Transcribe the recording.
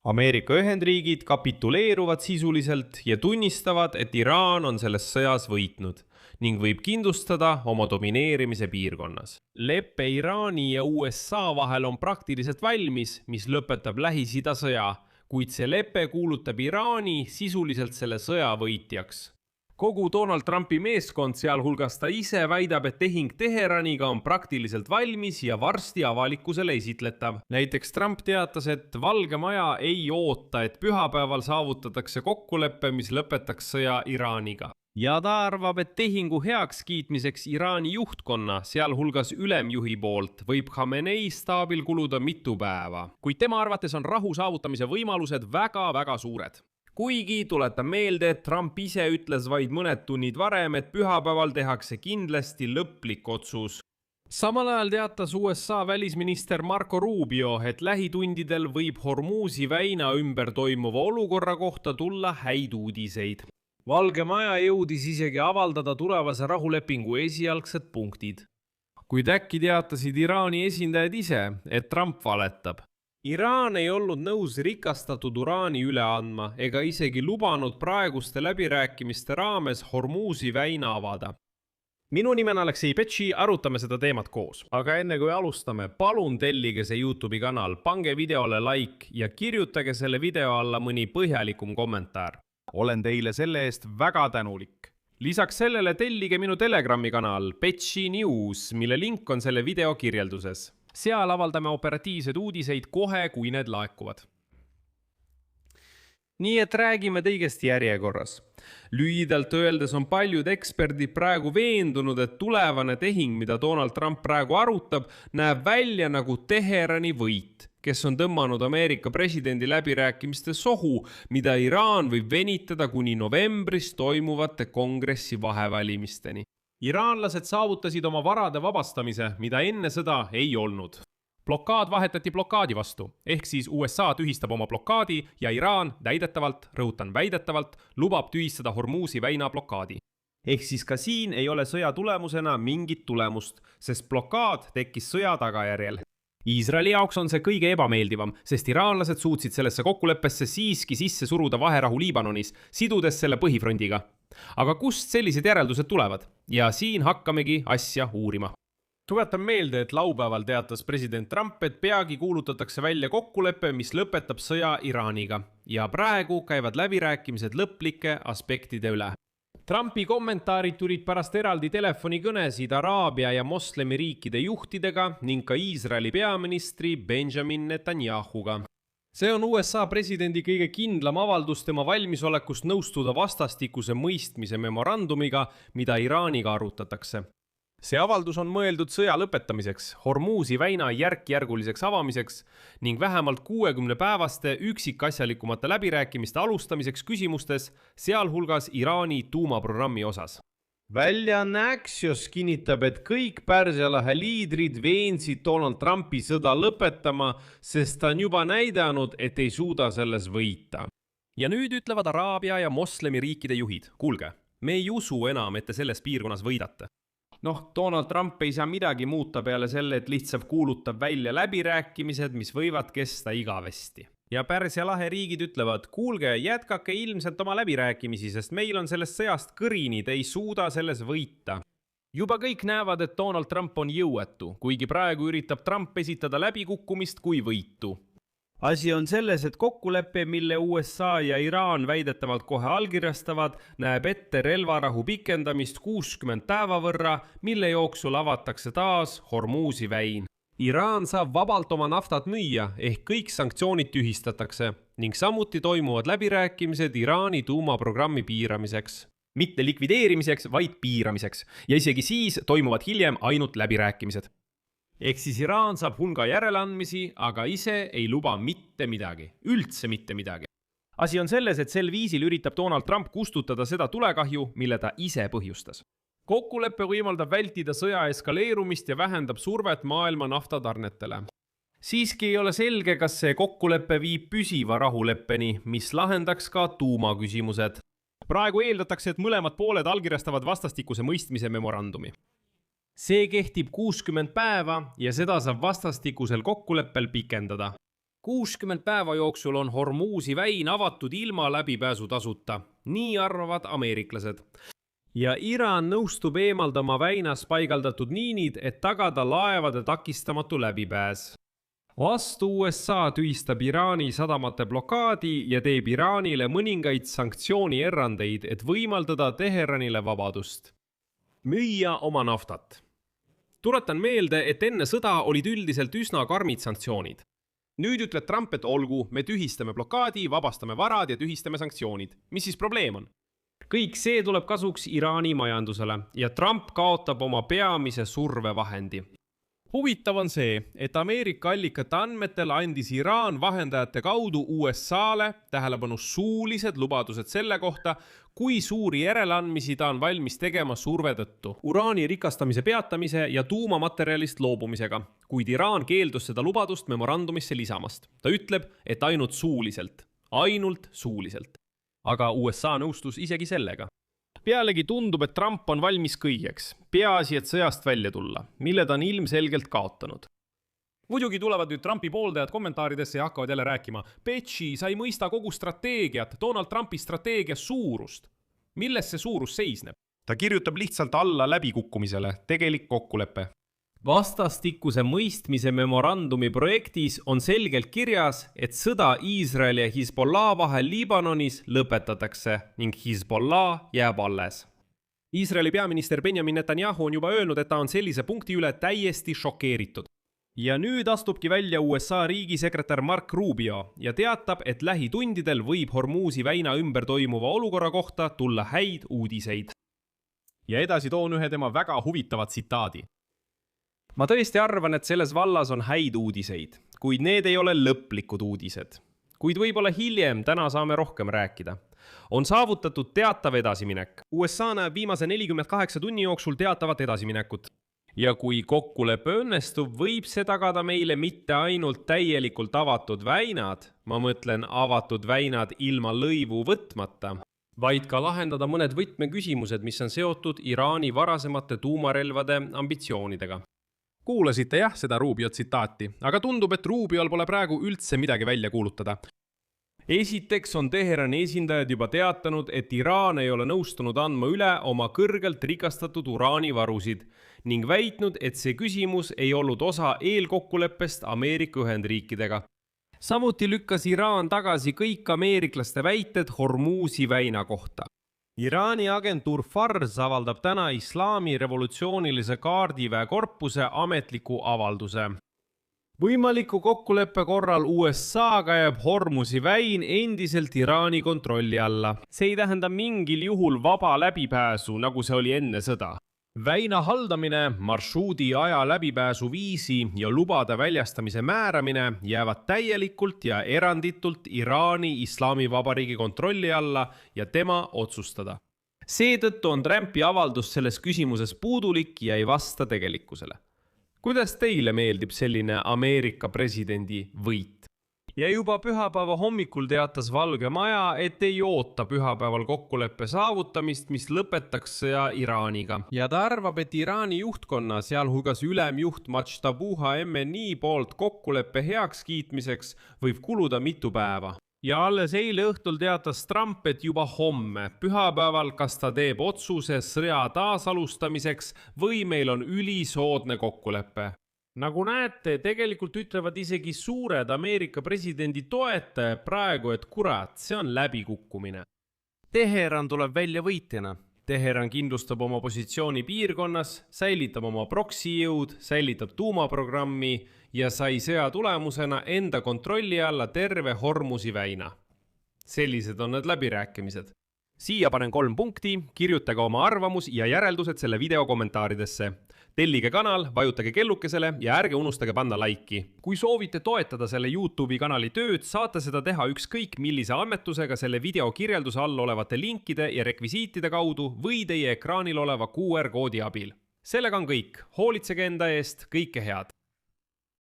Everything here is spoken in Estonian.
Ameerika Ühendriigid kapituleeruvad sisuliselt ja tunnistavad, et Iraan on selles sõjas võitnud ning võib kindlustada oma domineerimise piirkonnas. Leppe Iraani ja USA vahel on praktiliselt valmis, mis lõpetab Lähis-Ida sõja, kuid see lepe kuulutab Iraani sisuliselt selle sõja võitjaks. Kogu Donald Trumpi meeskond, sealhulgas ta ise, väidab, et tehing Teheraniga on praktiliselt valmis ja varsti avalikkusele esitletav. Näiteks Trump teatas, et Valge Maja ei oota, et pühapäeval saavutatakse kokkulepe, mis lõpetaks sõja Iraaniga. Ja ta arvab, et tehingu heaks kiitmiseks Iraani juhtkonna, sealhulgas ülemjuhi poolt, võib Khamenei staabil kuluda mitu päeva. Kuid tema arvates on rahu saavutamise võimalused väga suured. Kuigi tuletan meelde, et Trump ise ütles vaid mõned tunnid varem, et pühapäeval tehakse kindlasti lõplik otsus. Samal ajal teatas USA välisminister Marco Rubio, et lähitundidel võib Hormuzi väina ümber toimuva olukorra kohta tulla häid uudiseid. Valge Maja jõudis isegi avaldada tulevase rahulepingu esialgsed punktid. Kuid äkki teatasid Iraani esindajad ise, et Trump valetab. Iraan ei olnud nõus rikastatud uraani üle andma ega isegi lubanud praeguste läbirääkimiste raames Hormuzi väina avada. Minu nimi on Aleksei Petši, arutame seda teemat koos. Aga enne kui alustame, palun tellige see YouTube'i kanal, pange videole like ja kirjutage selle video alla mõni põhjalikum kommentaar. Olen teile selle eest väga tänulik. Lisaks sellele tellige minu Telegrami kanal Petši News, mille link on selle video kirjelduses. Seal avaldame operatiivsed uudiseid kohe, kui need laekuvad. Nii et räägime kõigest järjekorras. Lühidalt öeldes on paljud eksperdid praegu veendunud, et tulevane tehing, mida Donald Trump praegu arutab, näeb välja nagu Teherani võit, kes on tõmmanud Ameerika presidendi läbirääkimiste sohu, mida Iraan võib venitada kuni novembris toimuvate kongressi vahevalimisteni. Iraanlased saavutasid oma varade vabastamise, mida enne sõda ei olnud. Blokaad vahetati blokaadi vastu, ehk siis USA tühistab oma blokaadi ja Iraan väidetavalt lubab tühistada Hormuzi väina blokaadi. Ehk siis ka siin ei ole sõja tulemusena mingit tulemust, sest blokaad tekkis sõja tagajärjel. Iisraeli jaoks on see kõige ebameeldivam, sest iraanlased suutsid sellesse kokkuleppesse siiski sisse suruda vaherahu Liibanonis, sidudes selle põhifrondiga. Aga kust sellised järeldused tulevad? Ja siin hakkamegi asja uurima. Tuletan meelde, et laupäeval teatas president Trump, et peagi kuulutatakse välja kokkulepe, mis lõpetab sõja Iraaniga. Ja praegu käivad läbirääkimised lõplike aspektide üle. Trumpi kommentaarid tulid pärast eraldi telefonikõnesid Araabia ja moslemi riikide juhtidega ning ka Iisraeli peaministri Benjamin Netanyahuga. See on USA presidendi kõige kindlam avaldus tema valmisolekust nõustuda vastastikuse mõistmise memorandumiga, mida Iraaniga arutatakse. See avaldus on mõeldud sõja lõpetamiseks, Hormuzi väina järkjärguliseks avamiseks ning vähemalt 60-päevaste üksikasjalikumate läbirääkimiste alustamiseks küsimustes, sealhulgas Iraani tuumaprogrammi osas. Väljaanne Axios kinnitab, et kõik Pärsia lahe liidrid veensid Donald Trumpi sõda lõpetama, sest ta on juba näidanud, et ei suuda selles võita. Ja nüüd ütlevad Araabia ja moslemi riikide juhid, kuulge, me ei usu enam, et te selles piirkonnas võidate. Donald Trump ei saa midagi muuta peale selle, et lihtsalt kuulutab välja läbirääkimised, mis võivad kesta igavesti. Ja Pärsia lahe riigid ütlevad, kuulge, jätkake ilmselt oma läbirääkimisi, sest meil on sellest sõjast kõrini, te ei suuda selles võita. Juba kõik näevad, et Donald Trump on jõuetu, kuigi praegu üritab Trump esitada läbikukkumist kui võitu. Asi on selles, et kokkulepe, mille USA ja Iraan väidetavalt kohe allkirjastavad, näeb ette relvarahu pikendamist 60 päeva võrra, mille jooksul avatakse taas Hormuzi väin. Iraan saab vabalt oma naftat müüa, ehk kõik sanktsioonid tühistatakse ning samuti toimuvad läbirääkimised Iraani tuumaprogrammi piiramiseks. Mitte likvideerimiseks, vaid piiramiseks. Ja isegi siis toimuvad hiljem ainult läbirääkimised. Ehk siis Iraan saab hulga järeleandmisi, aga ise ei luba mitte midagi. Üldse mitte midagi. Asi on selles, et sel viisil üritab Donald Trump kustutada seda tulekahju, mille ta ise põhjustas. Kokkulepe võimaldab vältida sõja eskaleerumist ja vähendab survet maailma naftatarnetele. Siiski ei ole selge, kas see kokkulepe viib püsiva rahuleppeni, mis lahendaks ka tuumaküsimused. Praegu eeldatakse, et mõlemad pooled allkirjastavad vastastikuse mõistmise memorandumi. See kehtib 60 päeva ja seda saab vastastikusel kokkuleppel pikendada. 60 päeva jooksul on Hormuzi väin avatud ilma läbipääsutasuta. Nii arvavad ameeriklased. Ja Iraan nõustub eemaldama väinas paigaldatud miinid, et tagada laevade takistamatu läbipääs. Vastu USA tühistab Iraani sadamate blokaadi ja teeb Iraanile mõningaid sanktsioonierrandeid, et võimaldada Teheranile vabadust. Müüa oma naftat. Tuletan meelde, et enne sõda olid üldiselt üsna karmid sanktsioonid. Nüüd ütleb Trump, et olgu, me tühistame blokaadi, vabastame varad ja tühistame sanktsioonid. Mis siis probleem on? Kõik see tuleb kasuks Iraani majandusele ja Trump kaotab oma peamise survevahendi. Huvitav on see, et Ameerika allikate andmetel andis Iraan vahendajate kaudu USA-le tähelepanu suulised lubadused selle kohta, kui suuri järeleandmisi ta on valmis tegema surve tõttu. Uraani rikastamise peatamise ja tuumamaterjalist loobumisega, kuid Iraan keeldus seda lubadust memorandumisse lisamast. Ta ütleb, et ainult suuliselt. Aga USA nõustus isegi sellega. Pealegi tundub, et Trump on valmis kõigeks, peaasi, et sõjast välja tulla, mille ta on ilmselgelt kaotanud. Muidugi tulevad nüüd Trumpi pooldajad kommentaaridesse ja hakkavad jälle rääkima. Petši, sa ei mõista kogu strateegiat, Donald Trumpi strateegia suurust. Milles see suurus seisneb? Ta kirjutab lihtsalt alla läbikukkumisele, tegelik kokkulepe. Vastastikuse mõistmise memorandumi projektis on selgelt kirjas, et sõda Iisraeli ja Hezbollah vahel Liibanonis lõpetatakse ning Hezbollah jääb alles. Iisraeli peaminister Benjamin Netanyahu on juba öelnud, et ta on sellise punkti üle täiesti šokeeritud. Ja nüüd astubki välja USA riigisekretär Mark Rubio ja teatab, et lähitundidel võib Hormuzi väina ümber toimuva olukorra kohta tulla häid uudiseid. Ja edasi toon ühe tema väga huvitava tsitaadi. Ma tõesti arvan, et selles vallas on häid uudiseid, kuid need ei ole lõplikud uudised. Kuid võib-olla hiljem täna saame rohkem rääkida. On saavutatud teatav edasiminek. USA näeb viimase 48 tunni jooksul teatavat edasiminekut. Ja kui kokkulepe õnnestub, võib see tagada meile mitte ainult täielikult avatud väinad, ma mõtlen avatud väinad ilma lõivu võtmata, vaid ka lahendada mõned võtmeküsimused, mis on seotud Iraani varasemate tuumarelvade ambitsioonidega. Kuulasite jah seda Rubio tsitaati, aga tundub, et Rubiol pole praegu üldse midagi välja kuulutada. Esiteks on Teherani esindajad juba teatanud, et Iraan ei ole nõustunud andma üle oma kõrgelt rikastatud uraanivarusid ning väitnud, et see küsimus ei olnud osa eelkokkuleppest Ameerika Ühendriikidega. Samuti lükkas Iraan tagasi kõik ameeriklaste väited Hormuzi väina kohta. Iraani agentuur Fars avaldab täna Islami revolutsioonilise kaardiväe korpuse ametliku avalduse. Võimaliku kokkuleppe korral USA-ga jääb Hormuzi väin endiselt Iraani kontrolli alla. See ei tähenda mingil juhul vaba läbipääsu, nagu see oli enne sõda. Väina haldamine, marsruudi aja läbipääsu viisi ja lubade väljastamise määramine jäävad täielikult ja eranditult Iraani Islamivabariigi kontrolli alla ja tema otsustada. Seetõttu on Trumpi avaldus selles küsimuses puudulik ja ei vasta tegelikkusele. Kuidas teile meeldib selline Ameerika presidendi võit? Ja juba pühapäeva hommikul teatas Valge Maja, et ei oota pühapäeval kokkuleppe saavutamist, mis lõpetaks sõja Iraaniga. Ja ta arvab, et Iraani juhtkonna, sealhulgas ülemjuht Majtabuha MNI poolt kokkuleppe heaks kiitmiseks võib kuluda mitu päeva. Ja alles eile õhtul teatas Trump, et juba homme, pühapäeval, kas ta teeb otsuse sõja taasalustamiseks või meil on ülisoodne kokkulepe. Nagu näete, tegelikult ütlevad isegi suured Ameerika presidendi toetajad praegu, et kurat, see on läbikukkumine. Teheran tuleb välja võitjana. Teheran kindlustab oma positsiooni piirkonnas, säilitab oma proksijõud, säilitab tuumaprogrammi ja sai sõja tulemusena enda kontrolli alla terve Hormuzi väina. Sellised on need läbirääkimised. Siia panen 3 punkti, kirjutage oma arvamus ja järeldused selle video kommentaaridesse. Tellige kanal, vajutage kellukesele ja ärge unustage panna laiki. Kui soovite toetada selle YouTube'i kanali tööd, saate seda teha ükskõik millise annetusega selle video kirjelduse all olevate linkide ja rekvisiitide kaudu või teie ekraanil oleva QR-koodi abil. Sellega on kõik. Hoolitsege enda eest, kõike head!